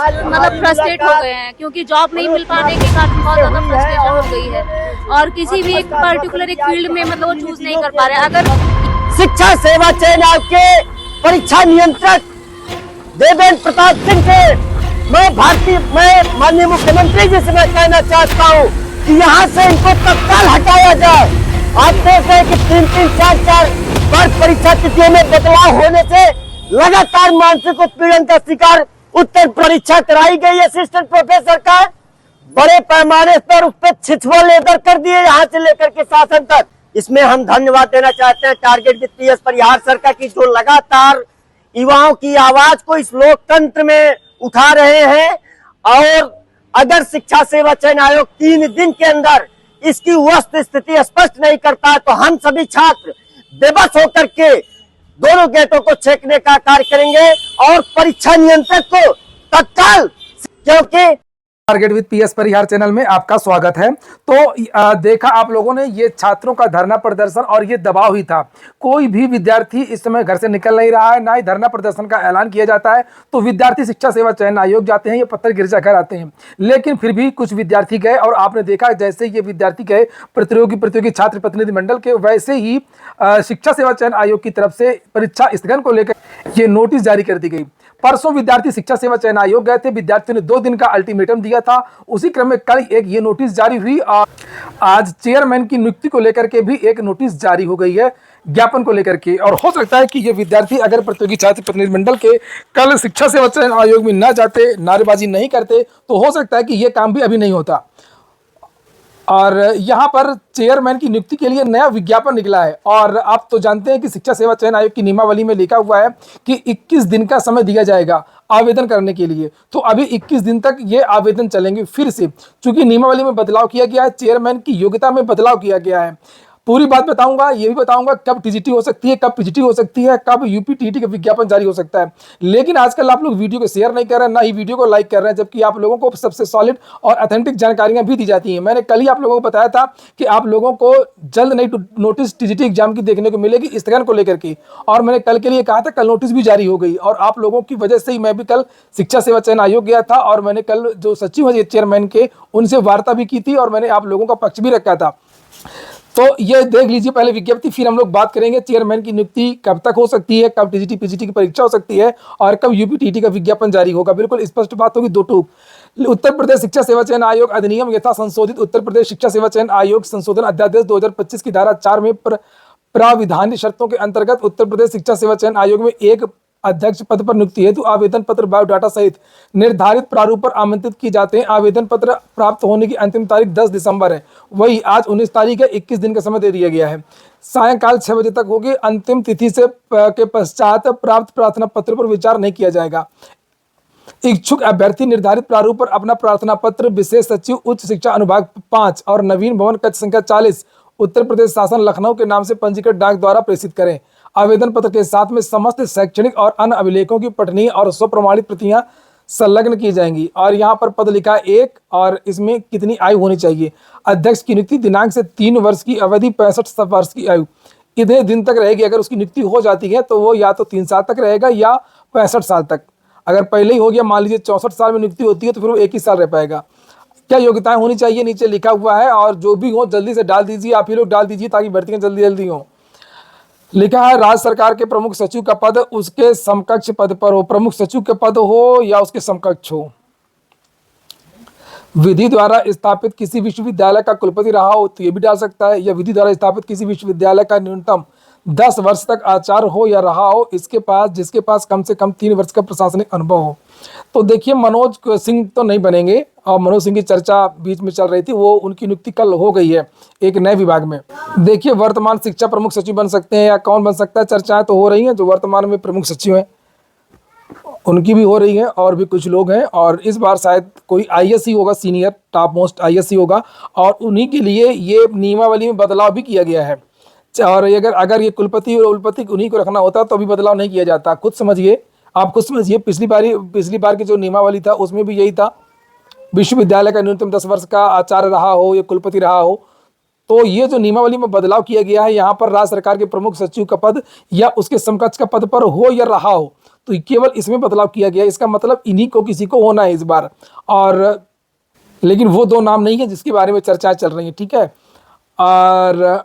मतलब फ्रस्ट्रेट हो गए हैं, क्योंकि जॉब नहीं मिल पाने के कारण बहुत ज्यादा फ्रस्ट्रेशन हो गई है और किसी भी एक पर्टिकुलर एक फील्ड में मतलब वो चूज नहीं कर पा रहे। अगर शिक्षा सेवा चयन आयोग के परीक्षा नियंत्रक देवेंद्र प्रताप सिंह से मैं माननीय मुख्यमंत्री जी से मैं कहना चाहता हूँ कि यहाँ से इनको तत्काल हटाया जाए। आप देख रहे हैं कि 3-3, 4-4 बार परीक्षा तिथियों में बदलाव होने से लगातार मानसिक उत्पीड़न का शिकार उत्तर परीक्षा कराई गई असिस्टेंट प्रोफेसर का बड़े पैमाने पर उस पर छिछुआ लेदर कर दिए यहाँ से लेकर के शासन तक। इसमें हम धन्यवाद देना चाहते हैं टारगेट वित्तीय परिहार सरकार की, जो लगातार युवाओं की आवाज को इस लोकतंत्र में उठा रहे हैं। और अगर शिक्षा सेवा चयन आयोग 3 दिन के अंदर इसकी वस्तु स्थिति स्पष्ट नहीं करता तो हम सभी छात्र बेबस होकर के दोनों गेटों को छेकने का कार्य करेंगे और परीक्षा नियंत्रक को तत्काल, क्योंकि target with PS Parihar channel में आपका स्वागत है। तो देखा आप लोगों ने, ये छात्रों का धरना प्रदर्शन और ये दबाव ही था। कोई भी विद्यार्थी इस समय घर से निकल नहीं रहा है, ना ही धरना प्रदर्शन का ऐलान किया जाता है। तो विद्यार्थी शिक्षा सेवा चयन आयोग जाते हैं, ये पत्थर गिरजाघर आते हैं, लेकिन फिर भी कुछ विद्यार्थी गए और आपने देखा जैसे ये विद्यार्थी गए प्रतियोगी छात्र प्रतिनिधि मंडल के, वैसे ही शिक्षा सेवा चयन आयोग की तरफ से परीक्षा स्थगन को लेकर ये नोटिस जारी कर दी गई। परसों विद्यार्थी शिक्षा सेवा चयन आयोग गए थे, विद्यार्थियों ने 2 दिन का अल्टीमेटम दिया था। उसी क्रम में कल एक ये नोटिस जारी हुई और आज चेयरमैन की नियुक्ति को लेकर के भी एक नोटिस जारी हो गई है ज्ञापन को लेकर के। और हो सकता है कि ये विद्यार्थी अगर प्रतियोगी छात्र प्रतिनिधि मंडल के कल शिक्षा सेवा चयन आयोग में न जाते, नारेबाजी नहीं करते, तो हो सकता है कि ये काम भी अभी नहीं होता। और यहाँ पर चेयरमैन की नियुक्ति के लिए नया विज्ञापन निकला है। और आप तो जानते हैं कि शिक्षा सेवा चयन आयोग की नियमावली में लिखा हुआ है कि 21 दिन का समय दिया जाएगा आवेदन करने के लिए। तो अभी 21 दिन तक ये आवेदन चलेंगे फिर से, क्योंकि नियमावली में बदलाव किया गया है, चेयरमैन की योग्यता में बदलाव किया गया है। पूरी बात बताऊंगा, ये भी बताऊंगा कब टीजीटी हो सकती है, कब पीजीटी हो सकती है, कब यूपी टीटी का विज्ञापन जारी हो सकता है। लेकिन आजकल आप लोग वीडियो को शेयर नहीं कर रहे हैं, ना ही वीडियो को लाइक कर रहे हैं, जबकि आप लोगों को सबसे सॉलिड और ऑथेंटिक जानकारियां भी दी जाती हैं। मैंने कल ही आप लोगों को बताया था कि आप लोगों को जल्द नई नोटिस टीजीटी एग्जाम की देखने को मिलेगी स्थगन को लेकर के, और मैंने कल के लिए कहा था, कल नोटिस भी जारी हो गई। और आप लोगों की वजह से ही मैं भी कल शिक्षा सेवा चयन आयोग गया था और मैंने कल जो सचिव है चेयरमैन के, उनसे वार्ता भी की थी और मैंने आप लोगों का पक्ष भी रखा था। तो ये देख लीजिए पहले विज्ञप्ति, फिर हम लोग बात करेंगे चेयरमैन की नियुक्ति कब तक हो सकती है, कब टीजीटी पीजीटी की परीक्षा हो सकती है और कब यूपी टीटी का विज्ञापन जारी होगा। बिल्कुल स्पष्ट बात होगी, 2 टूक। उत्तर प्रदेश शिक्षा सेवा चयन आयोग अधिनियम यथा संशोधित उत्तर प्रदेश शिक्षा सेवा चयन आयोग संशोधन अध्यादेश 2025 की धारा 4 में प्राविधान्य शर्तों के अंतर्गत उत्तर प्रदेश शिक्षा सेवा चयन आयोग में एक अध्यक्ष पद पर नियुक्ति हेतु आवेदन पत्र बायोडाटा सहित निर्धारित प्रारूप पर आमंत्रित किए जाते हैं। आवेदन पत्र प्राप्त होने की अंतिम तारीख 10 दिसंबर है, वही आज 19 तारीख है, 21 दिन का समय दे दिया गया है। सायंकाल 6 बजे तक होगी। अंतिम तिथि से के पश्चात प्राप्त प्रार्थना पत्र पर विचार नहीं किया जाएगा। इच्छुक अभ्यर्थी निर्धारित प्रारूप पर अपना प्रार्थना पत्र विशेष सचिव उच्च शिक्षा अनुभाग 5 और नवीन भवन कक्ष संख्या 40 उत्तर प्रदेश शासन लखनऊ के नाम से पंजीकृत डाक द्वारा प्रेषित करें। आवेदन पत्र के साथ में समस्त शैक्षणिक और अन्य अभिलेखों की पठनीय और स्वप्रमाणित प्रतियां संलग्न की जाएंगी। और यहाँ पर पद लिखा 1 और इसमें कितनी आयु होनी चाहिए। अध्यक्ष की नियुक्ति दिनांक से 3 वर्ष की अवधि 65 वर्ष की आयु इतने दिन तक रहेगी। अगर उसकी नियुक्ति हो जाती है तो वो या तो 3 साल तक रहेगा या 65 साल तक। अगर पहले ही हो गया, मान लीजिए 64 साल में नियुक्ति होती है, तो फिर वो 1 ही साल रह पाएगा। क्या योग्यताएं होनी चाहिए नीचे लिखा हुआ है, और जो भी हो जल्दी से डाल दीजिए, आप ही लोग डाल दीजिए ताकि भर्तियां जल्दी जल्दी हो। लिखा है राज्य सरकार के प्रमुख सचिव का पद उसके समकक्ष पद पर हो, प्रमुख सचिव के पद हो या उसके समकक्ष हो। विधि द्वारा स्थापित किसी विश्वविद्यालय का कुलपति रहा हो तो ये भी डाल सकता है, या विधि द्वारा स्थापित किसी विश्वविद्यालय का न्यूनतम 10 वर्ष तक आचार्य हो या रहा हो जिसके पास कम से कम 3 वर्ष का प्रशासनिक अनुभव हो। तो देखिए मनोज सिंह तो नहीं बनेंगे, और मनोज सिंह की चर्चा बीच में चल रही थी, वो उनकी नियुक्ति कल हो गई है एक नए विभाग में। देखिए वर्तमान शिक्षा प्रमुख सचिव बन सकते हैं या कौन बन सकता है, चर्चाएं तो हो रही हैं। जो वर्तमान में प्रमुख सचिव हैं उनकी भी हो रही है, और भी कुछ लोग हैं। और इस बार शायद कोई आईएएस ही होगा, सीनियर टॉप मोस्ट आईएएस ही होगा, और उन्हीं के लिए ये नियमावली में बदलाव भी किया गया है। और अगर ये कुलपति और उलपति उन्हीं को रखना होता तो अभी बदलाव नहीं किया जाता। खुद समझिए, आप खुद समझिए, पिछली बार की जो नियमावली था उसमें भी यही था, विश्वविद्यालय का न्यूनतम 10 वर्ष का आचार्य रहा हो या कुलपति रहा हो। तो ये जो नियमावली में बदलाव किया गया है, यहाँ पर राज्य सरकार के प्रमुख सचिव का पद या उसके समकक्ष का पद पर हो या रहा हो, तो केवल इसमें बदलाव किया गया है। इसका मतलब इन्हीं को किसी को होना है इस बार, और लेकिन वो 2 नाम नहीं है जिसके बारे में चर्चाएं चल रही हैं, ठीक है। और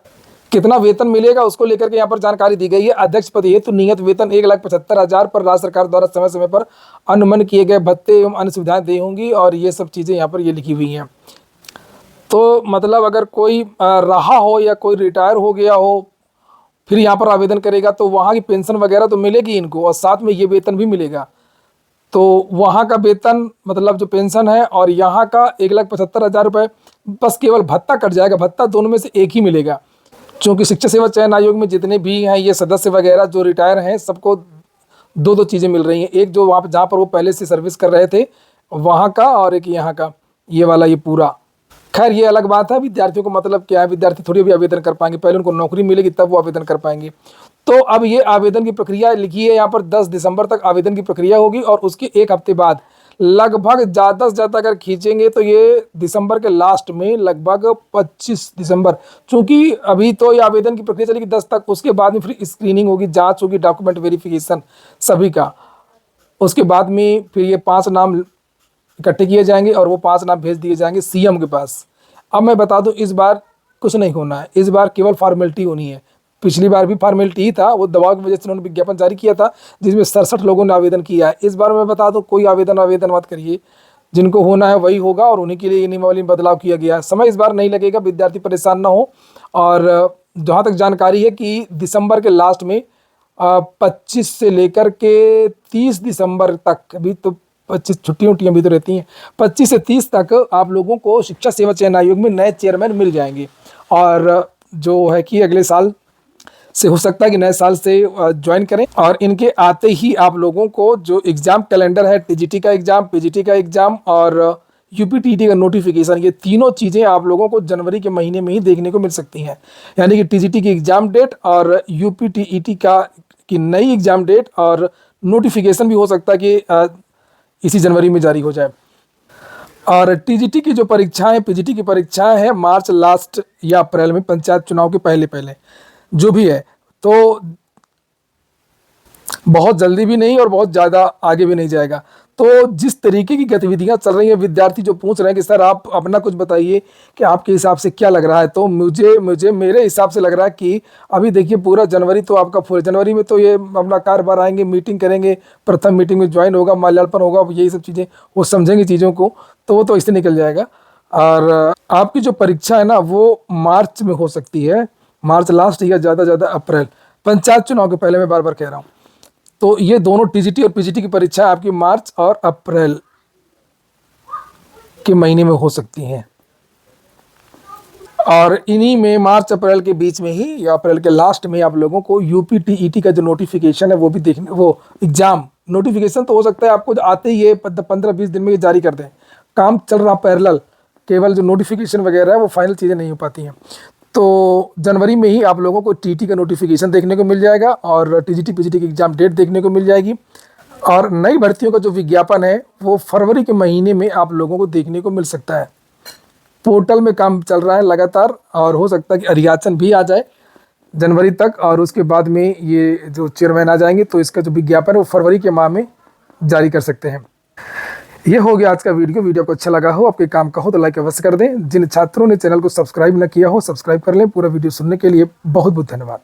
कितना वेतन मिलेगा उसको लेकर के यहाँ पर जानकारी दी गई है। अध्यक्ष पद हेतु नियत वेतन 1,75,000 पर राज्य सरकार द्वारा समय समय पर अनुमन किए गए भत्ते एवं अन्य सुविधाएं दी होंगी, और ये सब चीज़ें यहाँ पर ये लिखी हुई हैं। तो मतलब अगर कोई रहा हो या कोई रिटायर हो गया हो फिर यहाँ पर आवेदन करेगा तो वहाँ की पेंशन वगैरह तो मिलेगी इनको, और साथ में ये वेतन भी मिलेगा। तो वहाँ का वेतन मतलब जो पेंशन है और यहाँ का 1,75,000 रुपये, बस केवल भत्ता कट जाएगा। भत्ता दोनों में से एक ही मिलेगा, क्योंकि शिक्षक सेवा चयन आयोग में जितने भी हैं ये सदस्य वगैरह जो रिटायर हैं सबको 2-2 चीज़ें मिल रही हैं। एक जो वहाँ जहाँ पर वो पहले से सर्विस कर रहे थे वहाँ का, और एक यहाँ का ये वाला ये पूरा। खैर ये अलग बात है, विद्यार्थियों को मतलब क्या है, विद्यार्थी थोड़ी भी आवेदन कर पाएंगे, पहले उनको नौकरी मिलेगी तब वो आवेदन कर पाएंगे। तो अब ये आवेदन की प्रक्रिया लिखी है यहाँ पर 10 दिसंबर तक आवेदन की प्रक्रिया होगी, और उसके 1 हफ्ते बाद लगभग ज़्यादा से ज़्यादा अगर खींचेंगे तो ये दिसंबर के लास्ट में लगभग 25 दिसंबर, चूँकि अभी तो ये आवेदन की प्रक्रिया चलेगी 10 तक, उसके बाद में फिर स्क्रीनिंग होगी, जाँच होगी, डॉक्यूमेंट वेरिफिकेशन सभी का। उसके बाद में फिर ये 5 नाम इकट्ठे किए जाएंगे और वो 5 नाम भेज दिए जाएंगे सीएम के पास। अब मैं बता दूं इस बार कुछ नहीं होना है, इस बार केवल फॉर्मेलिटी होनी है। पिछली बार भी फॉर्मेलिटी ही था, वो दबाव की वजह से उन्होंने विज्ञापन जारी किया था जिसमें 67 लोगों ने आवेदन किया है। इस बार मैं बता दूं कोई आवेदन मत करिए, जिनको होना है वही होगा, और उन्हीं के लिए नियमावली में बदलाव किया गया है। समय इस बार नहीं लगेगा, विद्यार्थी परेशान ना हो। और जहाँ तक जानकारी है कि दिसंबर के लास्ट में 25 से लेकर के 30 दिसंबर तक, अभी तो 25 छुट्टियाँ भी तो रहती हैं, 25 से 30 तक आप लोगों को शिक्षा सेवा चयन आयोग में नए चेयरमैन मिल जाएंगे। और जो है कि अगले साल से हो सकता है कि नए साल से ज्वाइन करें, और इनके आते ही आप लोगों को जो एग्ज़ाम कैलेंडर है, टीजीटी का एग्ज़ाम, पीजीटी का एग्ज़ाम और यूपीटीटी का नोटिफिकेशन, ये तीनों चीज़ें आप लोगों को जनवरी के महीने में ही देखने को मिल सकती हैं। यानी कि टीजीटी की एग्ज़ाम डेट और यूपीटीईटी की नई एग्ज़ाम डेट, और नोटिफिकेशन भी हो सकता है कि इसी जनवरी में जारी हो जाए। और टीजीटी की जो परीक्षाएं, पीजीटी की परीक्षाएं हैं मार्च लास्ट या अप्रैल में, पंचायत चुनाव के पहले जो भी है। तो बहुत जल्दी भी नहीं और बहुत ज़्यादा आगे भी नहीं जाएगा। तो जिस तरीके की गतिविधियां चल रही हैं, विद्यार्थी जो पूछ रहे हैं कि सर आप अपना कुछ बताइए कि आपके हिसाब से क्या लग रहा है, तो मुझे मेरे हिसाब से लग रहा है कि अभी देखिए पूरा जनवरी तो आपका फुल, जनवरी में तो ये अपना कार्यभार आएंगे, मीटिंग करेंगे, प्रथम मीटिंग में ज्वाइन होगा, माल्यार्पण होगा, यही सब चीज़ें वो समझेंगे चीज़ों को, तो वो तो इससे निकल जाएगा। और आपकी जो परीक्षा है ना वो मार्च में हो सकती है, मार्च लास्ट या ज़्यादा अप्रैल, पंचायत चुनाव के पहले, मैं बार बार कह रहा हूँ। तो ये दोनों टीजीटी और पीजीटी की परीक्षा आपकी मार्च और अप्रैल के महीने में हो सकती हैं, और इन्हीं में मार्च अप्रैल के बीच में ही या अप्रैल के लास्ट में आप लोगों को यूपीटीईटी का जो नोटिफिकेशन है वो भी देखने, वो एग्ज़ाम नोटिफिकेशन तो हो सकता है आपको आते ही 15-20 दिन में जारी कर दें। काम चल रहा पैरेलल, केवल जो नोटिफिकेशन वगैरह है वो फाइनल चीज़ें नहीं हो पाती हैं। तो जनवरी में ही आप लोगों को टीटी का नोटिफिकेशन देखने को मिल जाएगा, और टीजीटी पीजीटी की एग्ज़ाम डेट देखने को मिल जाएगी, और नई भर्तियों का जो विज्ञापन है वो फरवरी के महीने में आप लोगों को देखने को मिल सकता है। पोर्टल में काम चल रहा है लगातार, और हो सकता है कि अधियाचन भी आ जाए जनवरी तक, और उसके बाद में ये जो चेयरमैन आ जाएंगे तो इसका जो विज्ञापन है वो फरवरी के माह में जारी कर सकते हैं। ये हो गया आज का वीडियो आपको अच्छा लगा हो, आपके काम का हो तो लाइक अवश्य कर दें। जिन छात्रों ने चैनल को सब्सक्राइब न किया हो सब्सक्राइब कर लें। पूरा वीडियो सुनने के लिए बहुत बहुत धन्यवाद।